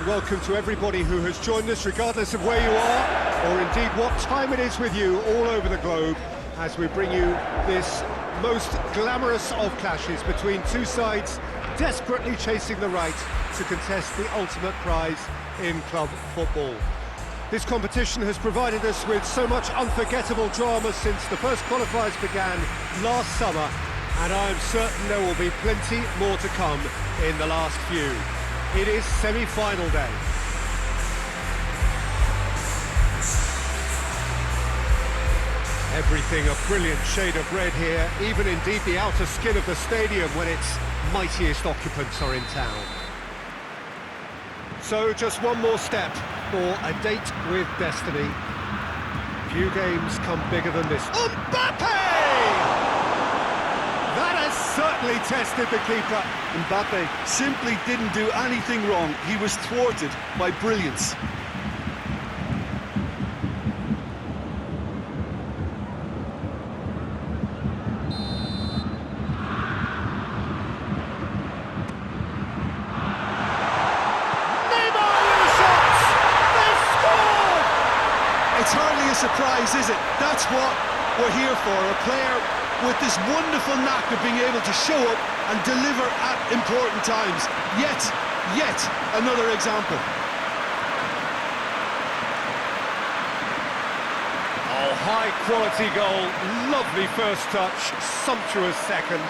welcome to everybody who has joined us, regardless of where you are, or indeed what time it is with you all over the globe, as we bring you this most glamorous of clashes between two sides desperately chasing the right to contest the ultimate prize in club football. This competition has provided us with so much unforgettable drama since the first qualifiers began last summer, and I am certain there will be plenty more to come in the last few. It is semi-final day. Everything a brilliant shade of red here, even indeed the outer skin of the stadium when its mightiest occupants are in town. So just one more step for a date with destiny. Few games come bigger than this. Mbappe! That has certainly tested the keeper. Mbappe simply didn't do anything wrong. He was thwarted by brilliance. It's hardly a surprise, is it? That's what we're here for, a player with this wonderful knack of being able to show up and deliver at important times. Yet another example. Oh, high quality goal, lovely first touch, sumptuous second.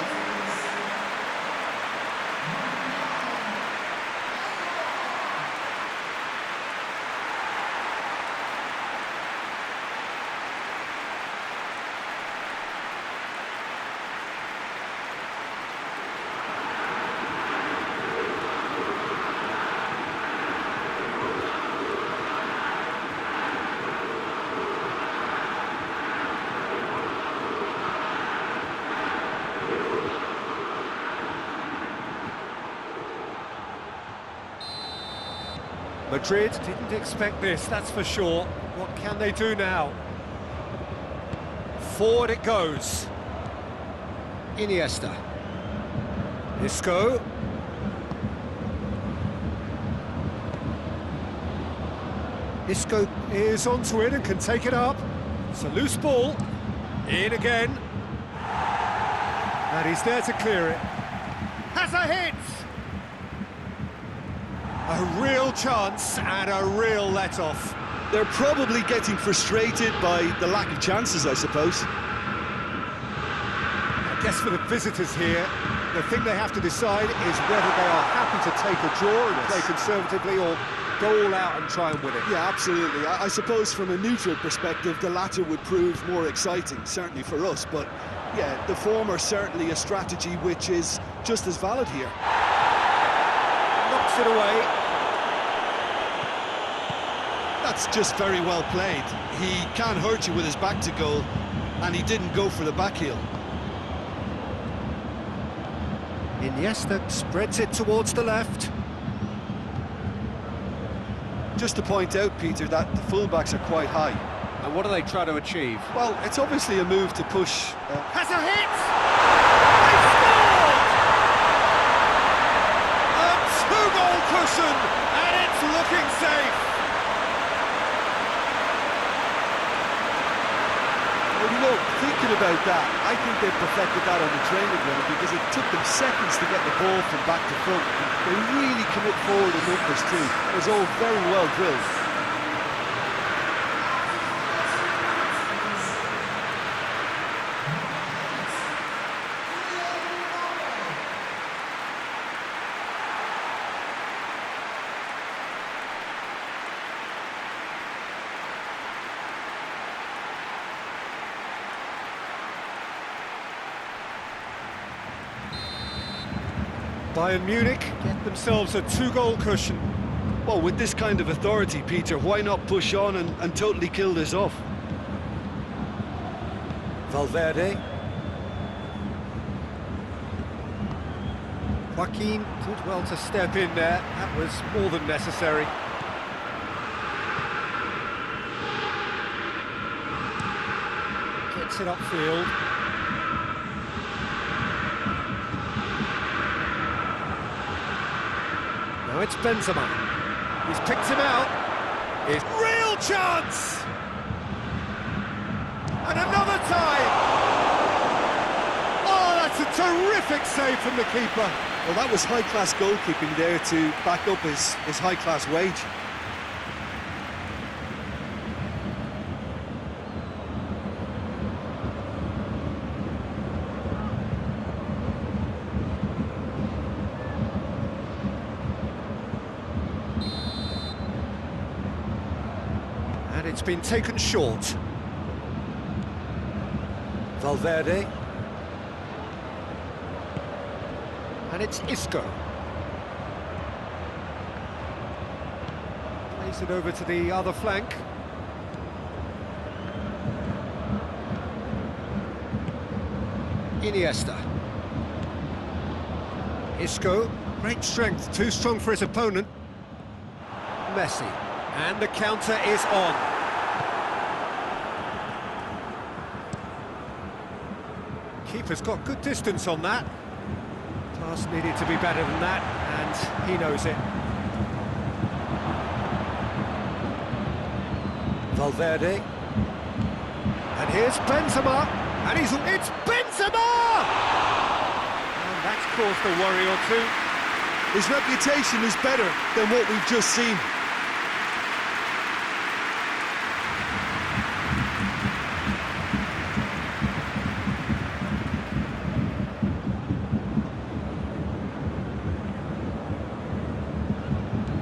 Madrid didn't expect this, that's for sure. What can they do now? Forward it goes. Iniesta. Isco. Isco is onto it and can take it up. It's a loose ball. In again. And he's there to clear it. Has a hit! A real chance and a real let-off. They're probably getting frustrated by the lack of chances, I suppose. I guess for the visitors here, the thing they have to decide is whether they are happy to take a draw and play conservatively or go all out and try and win it. Yeah, absolutely. I suppose from a neutral perspective, the latter would prove more exciting, certainly for us. But yeah, the former certainly a strategy which is just as valid here. Knocks it away. That's just very well played. He can't hurt you with his back to goal, and he didn't go for the back heel. Iniesta spreads it towards the left. Just to point out, Peter, that the fullbacks are quite high. And what do they try to achieve? Well, it's obviously a move to push. Has a hit! They scored! A two-goal cushion, and it's looking safe. Well, you know, thinking about that, I think they've perfected that on the training ground because it took them seconds to get the ball from back to front. They really commit forward in numbers too. It was all very well drilled. Bayern Munich get themselves a two-goal cushion. Well, with this kind of authority, Peter, why not push on and totally kill this off? Valverde. Joaquin did well to step in there. That was more than necessary. Gets it upfield. Now it's Benzema. He's picked him out. It's real chance! And another time! Oh, that's a terrific save from the keeper. Well, that was high-class goalkeeping there to back up his high-class wage. And it's been taken short. Valverde. And it's Isco. Plays it over to the other flank. Iniesta. Isco, great strength, too strong for his opponent. Messi. And the counter is on. Keeper's got good distance on that. Pass needed to be better than that, and he knows it. Valverde. And here's Benzema. And it's Benzema! And that's caused a worry or two. His reputation is better than what we've just seen.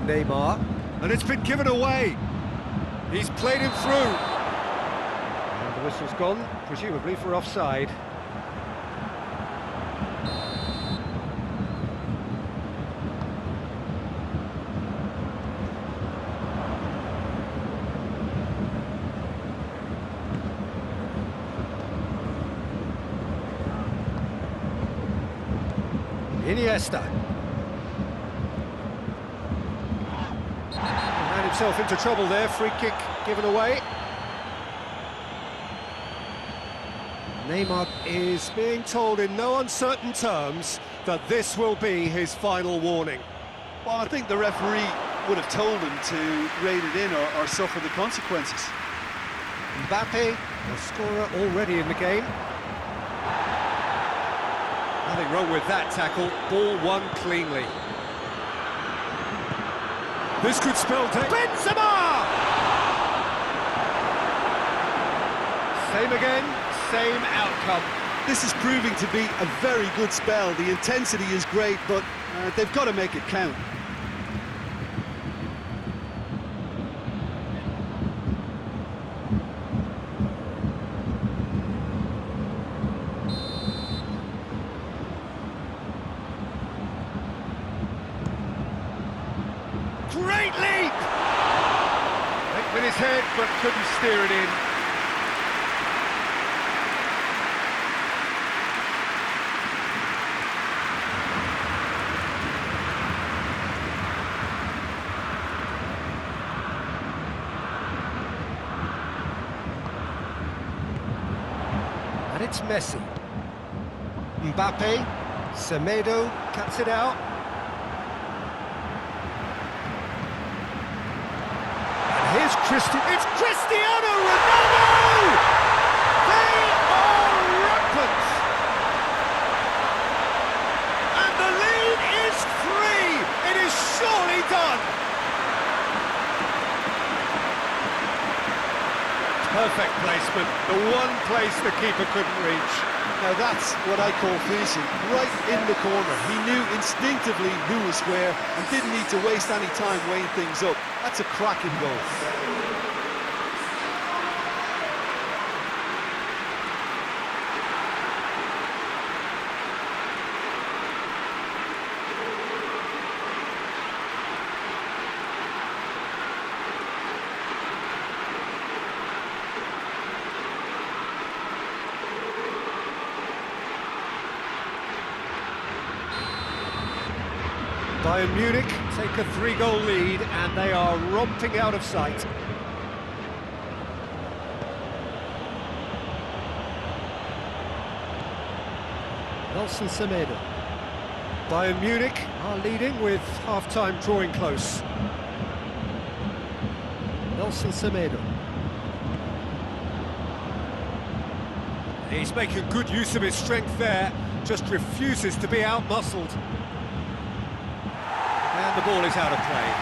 Neymar, and it's been given away. He's played him through. And the whistle's gone, presumably for offside. Iniesta. Ran himself into trouble there, free kick given away. Neymar is being told in no uncertain terms that this will be his final warning. Well, I think the referee would have told him to rein it in or suffer the consequences. Mbappe, the scorer already in the game. Nothing wrong with that tackle, ball won cleanly. This could spell Benzema! Same again, same outcome. This is proving to be a very good spell. The intensity is great, but they've got to make it count. Great leap! Went with his head, but couldn't steer it in. And it's Messi. Mbappe, Semedo cuts it out. Here's it's Cristiano Ronaldo! They are rampant! And the lead is 3! It is surely done! Perfect placement, the one place the keeper couldn't reach. Now that's what I call finishing, right in the corner. He knew instinctively who was where and didn't need to waste any time weighing things up. That's a cracking goal. Bayern Munich take a 3-goal lead and they are romping out of sight. Nelson Semedo. Bayern Munich are leading with half-time drawing close. Nelson Semedo. He's making good use of his strength there, just refuses to be out-muscled. And the ball is out of play.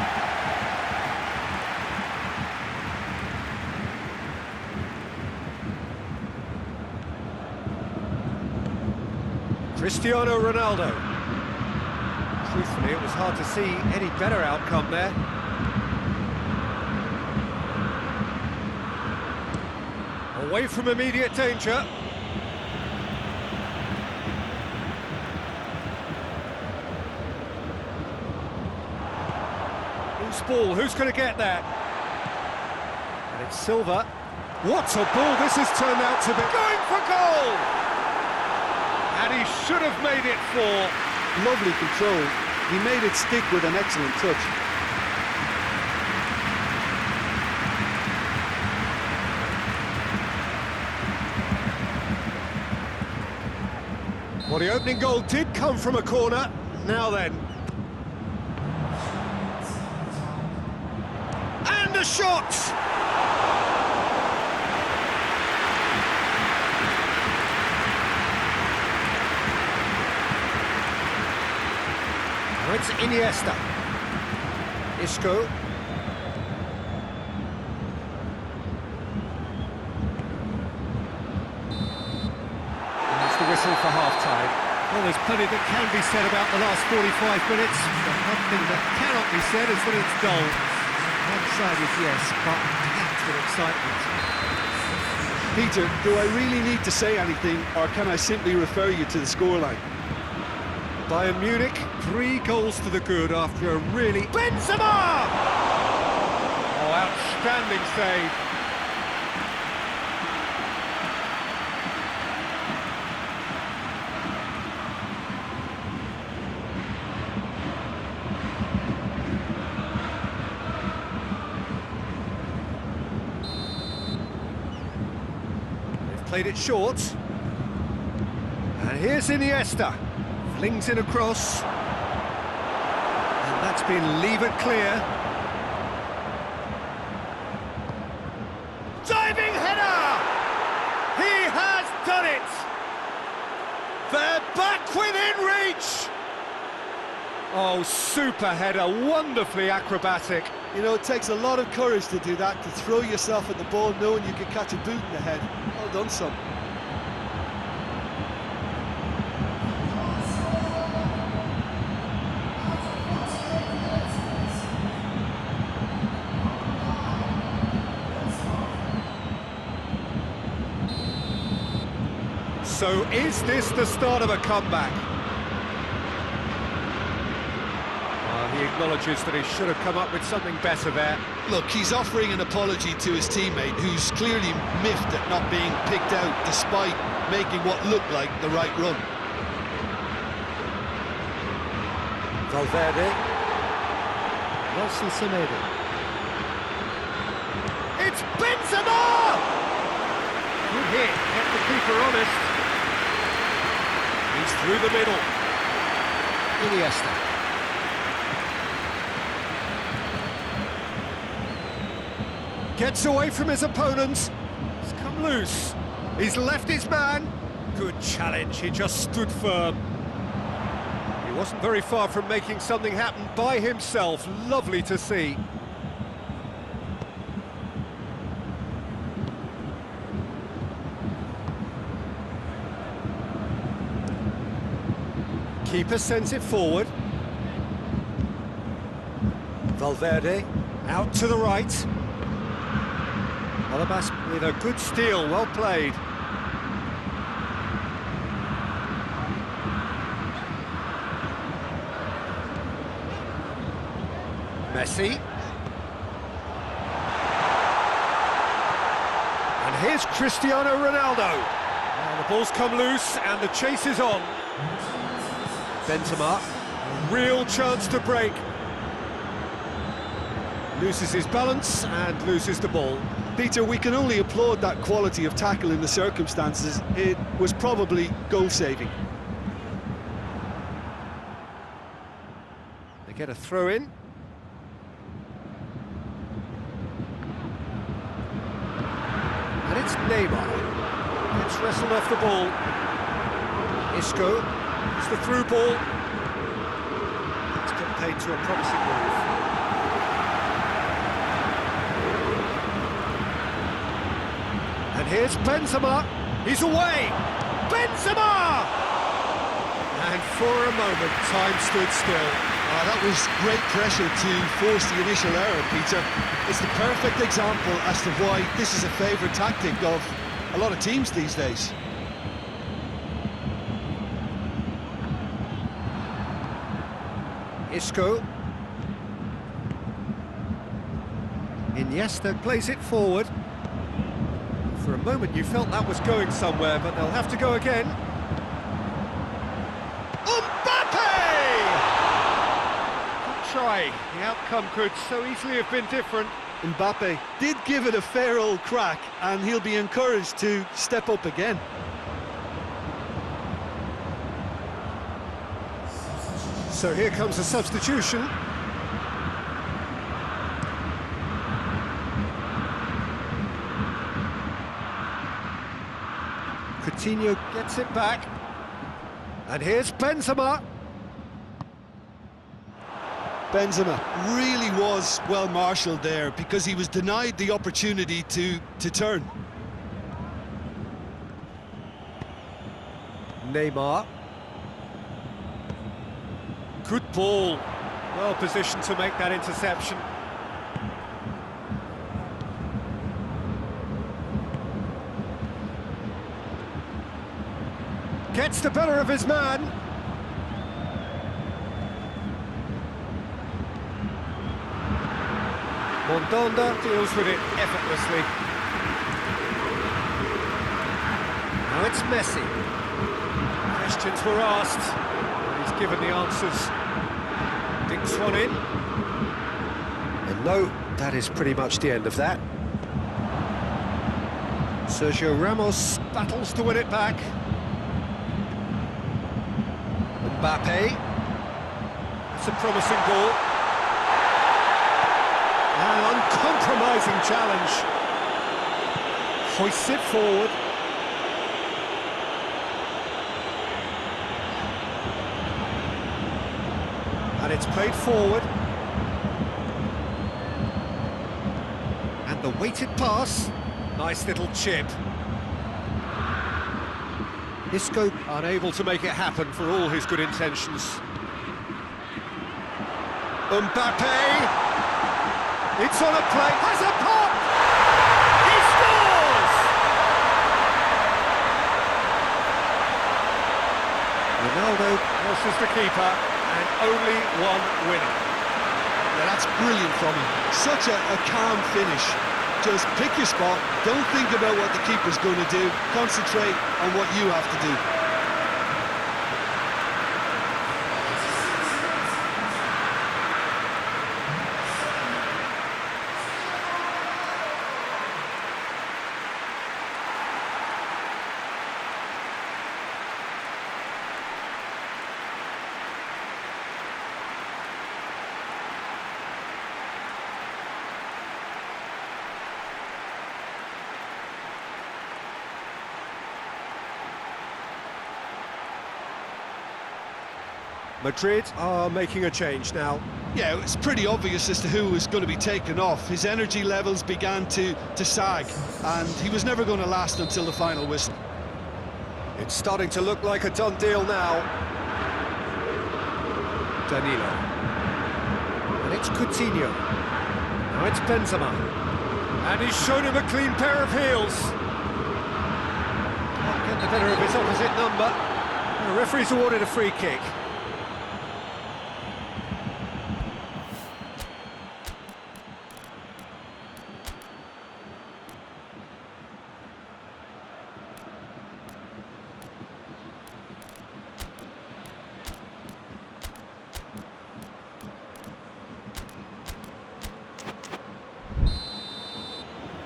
Cristiano Ronaldo. Truthfully, it was hard to see any better outcome there. Away from immediate danger. Loose ball, who's going to get that? And it's Silva. What a ball this has turned out to be. Going for goal! And he should have made it four. Lovely control. He made it stick with an excellent touch. Well, the opening goal did come from a corner. Now then. And a shot! Now it's Iniesta. Isco. Whistle for half-time. Well, there's plenty that can be said about the last 45 minutes, but one thing that cannot be said is that it's dull. One-sided, yes, but packed with excitement. Peter, do I really need to say anything, or can I simply refer you to the scoreline? Bayern Munich, 3 goals to the good after a really... Benzema! Oh, outstanding save. Played it short, and here's Iniesta, flings it across, and that's been levered clear. Diving header! He has done it! They're back within reach! Oh, super header, wonderfully acrobatic. You know, it takes a lot of courage to do that, to throw yourself at the ball knowing you could catch a boot in the head. Well done, son. So is this the start of a comeback? He acknowledges that he should have come up with something better there. Look, he's offering an apology to his teammate, who's clearly miffed at not being picked out despite making what looked like the right run. Valverde. Nelson Semedo. It's Benzema! Good hit, kept the keeper honest. He's through the middle. Iniesta. Gets away from his opponents. He's come loose. He's left his man. Good challenge, he just stood firm. He wasn't very far from making something happen by himself. Lovely to see. Keeper sends it forward. Valverde out to the right. Alabas with a good steal, well played. Messi. And here's Cristiano Ronaldo. Now the ball's come loose and the chase is on. Benzema, a real chance to break. Loses his balance and loses the ball. Peter, we can only applaud that quality of tackle in the circumstances. It was probably goal-saving. They get a throw in. Neymar gets wrestled off the ball. Isco, it's the through ball. It's conveyed to a promising move. And here's Benzema. He's away. Benzema! And for a moment, time stood still. That was great pressure to force the initial error, Peter. It's the perfect example as to why this is a favourite tactic of a lot of teams these days. Isco. Iniesta plays it forward. For a moment you felt that was going somewhere, but they'll have to go again. Try. The outcome could so easily have been different. Mbappe did give it a fair old crack, and he'll be encouraged to step up again. So here comes a substitution. Coutinho gets it back. And here's Benzema. Benzema really was well marshalled there because he was denied the opportunity to turn. Neymar. Good ball. Well positioned to make that interception. Gets the better of his man. Mondonda deals with it effortlessly. Now it's Messi. Questions were asked, and he's given the answers. Dinks one in. And no, that is pretty much the end of that. Sergio Ramos battles to win it back. Mbappe. That's a promising ball. An uncompromising challenge. Hoists it forward. And it's played forward. And the weighted pass. Nice little chip. Isco unable to make it happen for all his good intentions. Mbappe! It's on a plate, has a pop! He scores! Ronaldo versus the keeper, and only one winner. Yeah, that's brilliant from him. Such a calm finish. Just pick your spot, don't think about what the keeper's going to do, concentrate on what you have to do. Madrid are making a change now. Yeah, it's pretty obvious as to who was going to be taken off. His energy levels began to sag, and he was never going to last until the final whistle. It's starting to look like a done deal now. Danilo. And it's Coutinho. Now it's Benzema. And he's shown him a clean pair of heels. Can't get the better of his opposite number. And the referee's awarded a free kick.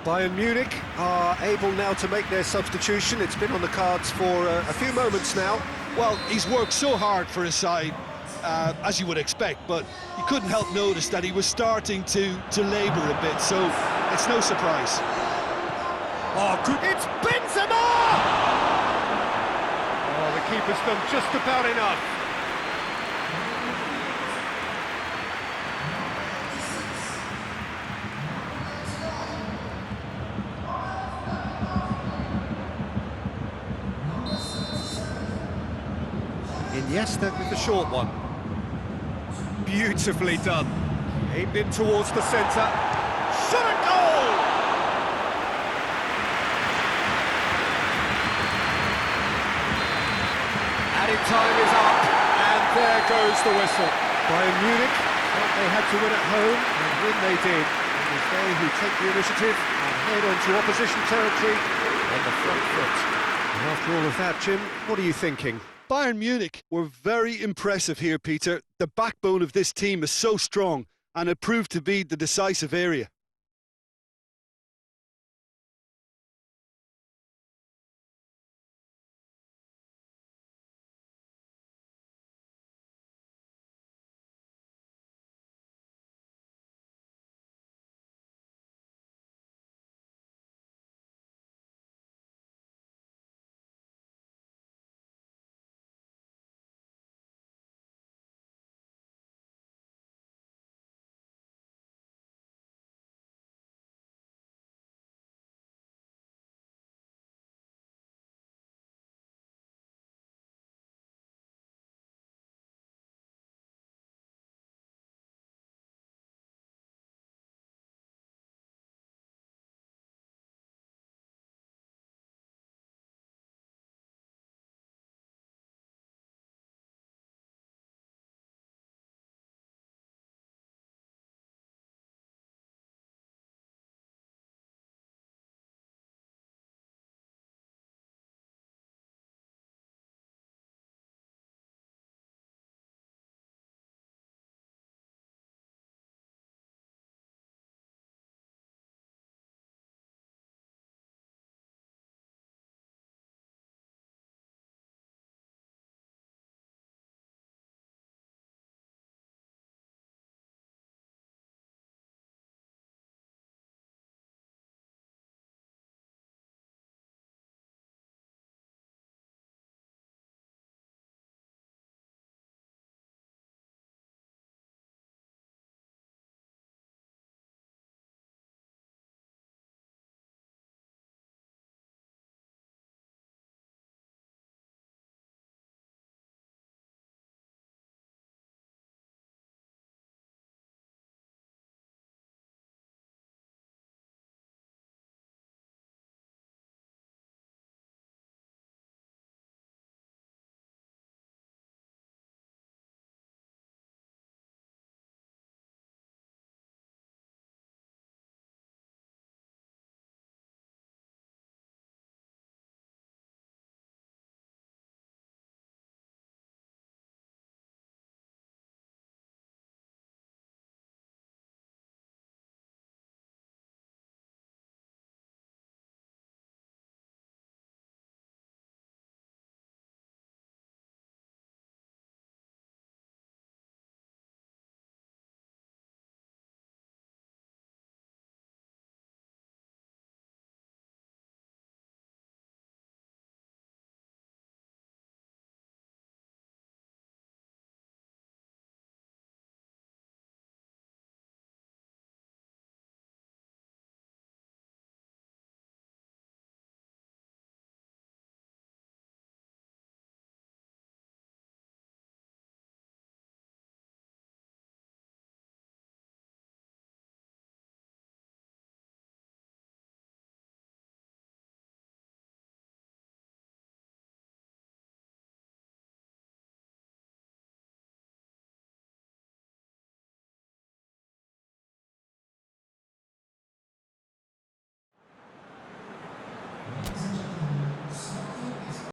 Bayern Munich are able now to make their substitution. It's been on the cards for a few moments now. Well, he's worked so hard for his side, as you would expect, but you couldn't help notice that he was starting to labour a bit, so it's no surprise. Oh, good. It's Benzema! Oh, the keeper's done just about enough. Iniesta with the short one. Beautifully done. Aimed in towards the centre. Shot a goal! Added time is up, and there goes the whistle. Bayern Munich thought they had to win at home, and win they did. It was they who take the initiative and head onto opposition territory on the front foot. And after all of that, Jim, what are you thinking? Bayern Munich were very impressive here, Peter. The backbone of this team is so strong, and it proved to be the decisive area.